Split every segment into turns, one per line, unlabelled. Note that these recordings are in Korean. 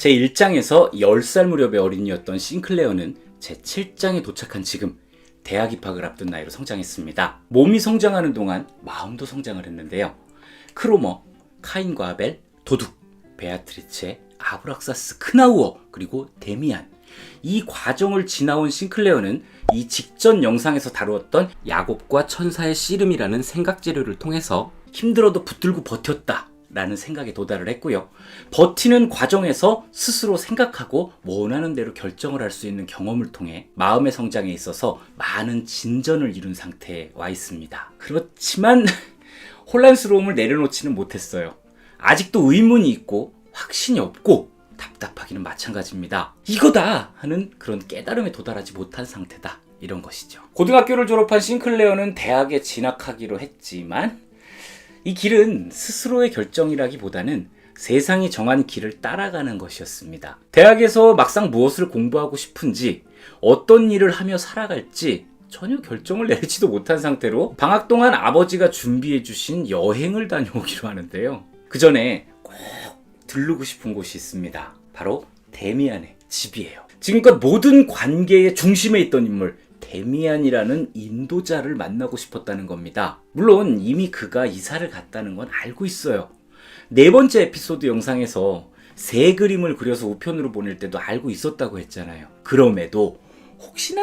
제1장에서 10살 무렵의 어린이였던 싱클레어는 제7장에 도착한 지금 대학 입학을 앞둔 나이로 성장했습니다. 몸이 성장하는 동안 마음도 성장을 했는데요. 크로머, 카인과 아벨, 도둑, 베아트리체, 아브락사스, 크나우어, 그리고 데미안, 이 과정을 지나온 싱클레어는 이 직전 영상에서 다루었던 야곱과 천사의 씨름이라는 생각재료를 통해서 힘들어도 붙들고 버텼다 라는 생각에 도달을 했고요. 버티는 과정에서 스스로 생각하고 원하는 대로 결정을 할 수 있는 경험을 통해 마음의 성장에 있어서 많은 진전을 이룬 상태에 와 있습니다. 그렇지만 혼란스러움을 내려놓지는 못했어요. 아직도 의문이 있고 확신이 없고 답답하기는 마찬가지입니다. 이거다 하는 그런 깨달음에 도달하지 못한 상태다, 이런 것이죠. 고등학교를 졸업한 싱클레어는 대학에 진학하기로 했지만 이 길은 스스로의 결정이라기보다는 세상이 정한 길을 따라가는 것이었습니다. 대학에서 막상 무엇을 공부하고 싶은지, 어떤 일을 하며 살아갈지 전혀 결정을 내리지도 못한 상태로 방학 동안 아버지가 준비해 주신 여행을 다녀오기로 하는데요. 그 전에 꼭 들르고 싶은 곳이 있습니다. 바로 데미안의 집이에요. 지금껏 모든 관계의 중심에 있던 인물 데미안이라는 인도자를 만나고 싶었다는 겁니다. 물론 이미 그가 이사를 갔다는 건 알고 있어요. 4번째 에피소드 영상에서 새 그림을 그려서 우편으로 보낼 때도 알고 있었다고 했잖아요. 그럼에도 혹시나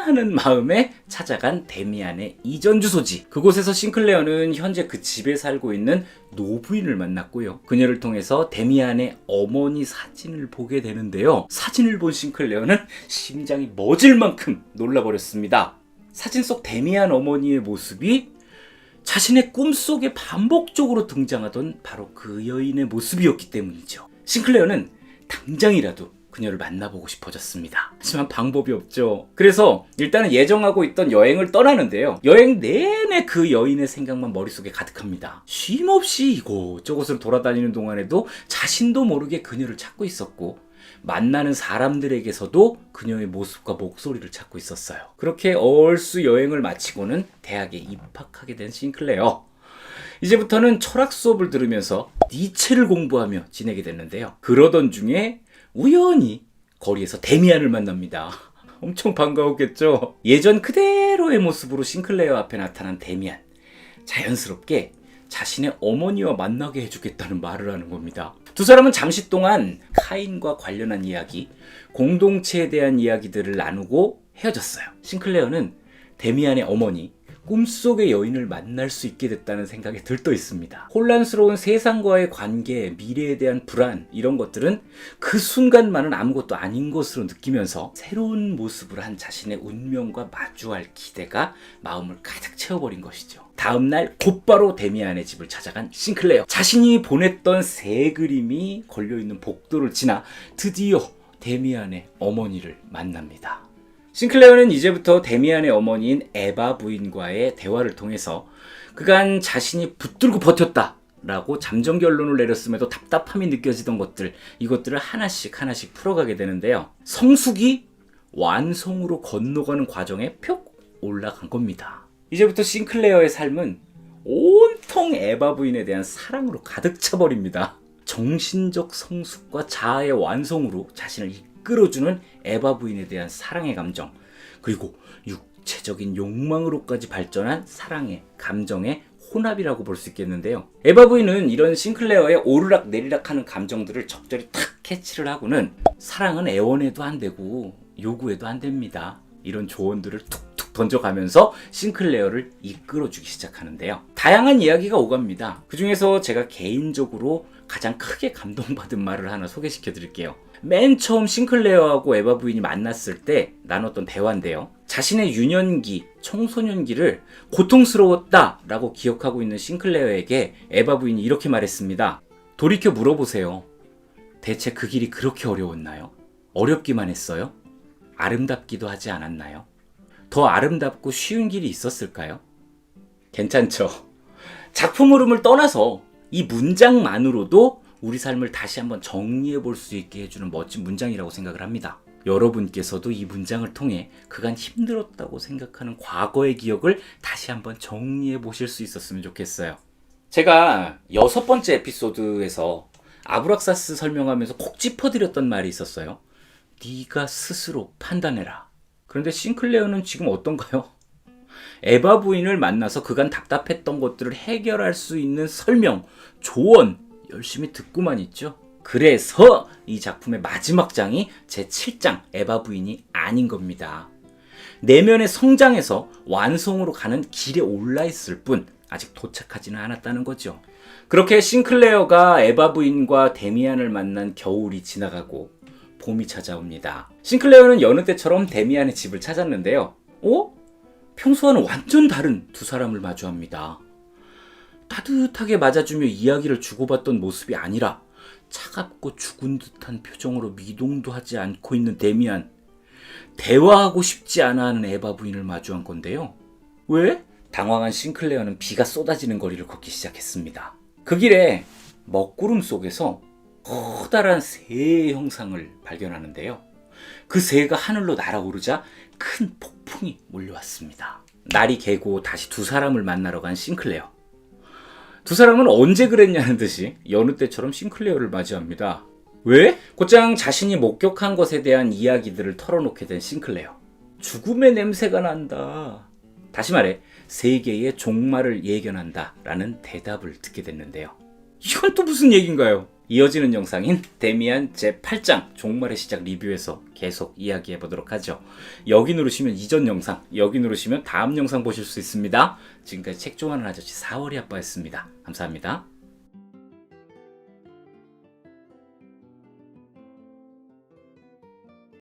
하는 마음에 찾아간 데미안의 이전 주소지, 그곳에서 싱클레어는 현재 그 집에 살고 있는 노부인을 만났고요. 그녀를 통해서 데미안의 어머니 사진을 보게 되는데요. 사진을 본 싱클레어는 심장이 멎을 만큼 놀라버렸습니다. 사진 속 데미안 어머니의 모습이 자신의 꿈속에 반복적으로 등장하던 바로 그 여인의 모습이었기 때문이죠. 싱클레어는 당장이라도 그녀를 만나보고 싶어졌습니다. 하지만 방법이 없죠. 그래서 일단은 예정하고 있던 여행을 떠나는데요. 여행 내내 그 여인의 생각만 머릿속에 가득합니다. 쉼없이 이곳저곳을 돌아다니는 동안에도 자신도 모르게 그녀를 찾고 있었고, 만나는 사람들에게서도 그녀의 모습과 목소리를 찾고 있었어요. 그렇게 얼쑤 여행을 마치고는 대학에 입학하게 된 싱클레어. 이제부터는 철학 수업을 들으면서 니체를 공부하며 지내게 됐는데요. 그러던 중에 우연히 거리에서 데미안을 만납니다. 엄청 반가웠겠죠? 예전 그대로의 모습으로 싱클레어 앞에 나타난 데미안. 자연스럽게 자신의 어머니와 만나게 해주겠다는 말을 하는 겁니다. 두 사람은 잠시 동안 카인과 관련한 이야기, 공동체에 대한 이야기들을 나누고 헤어졌어요. 싱클레어는 데미안의 어머니, 꿈속의 여인을 만날 수 있게 됐다는 생각에 들떠 있습니다. 혼란스러운 세상과의 관계, 미래에 대한 불안, 이런 것들은 그 순간만은 아무것도 아닌 것으로 느끼면서 새로운 모습을 한 자신의 운명과 마주할 기대가 마음을 가득 채워버린 것이죠. 다음날 곧바로 데미안의 집을 찾아간 싱클레어. 자신이 보냈던 새 그림이 걸려있는 복도를 지나 드디어 데미안의 어머니를 만납니다. 싱클레어는 이제부터 데미안의 어머니인 에바 부인과의 대화를 통해서 그간 자신이 붙들고 버텼다 라고 잠정 결론을 내렸음에도 답답함이 느껴지던 것들, 이것들을 하나씩 풀어가게 되는데요. 성숙이 완성으로 건너가는 과정에 표 올라간 겁니다. 이제부터 싱클레어의 삶은 온통 에바 부인에 대한 사랑으로 가득 차버립니다. 정신적 성숙과 자아의 완성으로 자신을 이끌어주는 에바 부인에 대한 사랑의 감정, 그리고 육체적인 욕망으로까지 발전한 사랑의 감정의 혼합이라고 볼 수 있겠는데요. 에바 부인은 이런 싱클레어의 오르락 내리락하는 감정들을 적절히 탁 캐치를 하고는 사랑은 애원해도 안 되고 요구해도 안 됩니다, 이런 조언들을 툭툭 던져가면서 싱클레어를 이끌어주기 시작하는데요. 다양한 이야기가 오갑니다. 그 중에서 제가 개인적으로 가장 크게 감동받은 말을 하나 소개시켜 드릴게요. 맨 처음 싱클레어하고 에바 부인이 만났을 때 나눴던 대화인데요. 자신의 유년기, 청소년기를 고통스러웠다 라고 기억하고 있는 싱클레어에게 에바 부인이 이렇게 말했습니다. 돌이켜 물어보세요. 대체 그 길이 그렇게 어려웠나요? 어렵기만 했어요? 아름답기도 하지 않았나요? 더 아름답고 쉬운 길이 있었을까요? 괜찮죠? 작품 흐름을 떠나서 이 문장만으로도 우리 삶을 다시 한번 정리해 볼 수 있게 해주는 멋진 문장이라고 생각을 합니다. 여러분께서도 이 문장을 통해 그간 힘들었다고 생각하는 과거의 기억을 다시 한번 정리해 보실 수 있었으면 좋겠어요. 제가 6번째 에피소드에서 아브락사스 설명하면서 콕 짚어드렸던 말이 있었어요. 네가 스스로 판단해라. 그런데 싱클레어는 지금 어떤가요? 에바 부인을 만나서 그간 답답했던 것들을 해결할 수 있는 설명, 조언 열심히 듣고만 있죠. 그래서 이 작품의 마지막 장이 제7장 에바 부인이 아닌 겁니다. 내면의 성장에서 완성으로 가는 길에 올라 있을 뿐 아직 도착하지는 않았다는 거죠. 그렇게 싱클레어가 에바 부인과 데미안을 만난 겨울이 지나가고 봄이 찾아옵니다. 싱클레어는 여느 때처럼 데미안의 집을 찾았는데요. 평소와는 완전 다른 두 사람을 마주합니다. 따뜻하게 맞아주며 이야기를 주고받던 모습이 아니라 차갑고 죽은 듯한 표정으로 미동도 하지 않고 있는 데미안. 대화하고 싶지 않아 하는 에바 부인을 마주한 건데요. 왜? 당황한 싱클레어는 비가 쏟아지는 거리를 걷기 시작했습니다. 그 길에 먹구름 속에서 커다란 새의 형상을 발견하는데요. 그 새가 하늘로 날아오르자 큰 폭풍이 몰려왔습니다. 날이 개고 다시 두 사람을 만나러 간 싱클레어. 두 사람은 언제 그랬냐는 듯이 여느 때처럼 싱클레어를 맞이합니다. 왜? 곧장 자신이 목격한 것에 대한 이야기들을 털어놓게 된 싱클레어. 죽음의 냄새가 난다. 다시 말해 세계의 종말을 예견한다 라는 대답을 듣게 됐는데요. 이건 또 무슨 얘기인가요? 이어지는 영상인 데미안 제8장 종말의 시작 리뷰에서 계속 이야기해 보도록 하죠. 여기 누르시면 이전 영상, 여기 누르시면 다음 영상 보실 수 있습니다. 지금까지 책 좋아하는 아저씨 4월이 아빠였습니다. 감사합니다.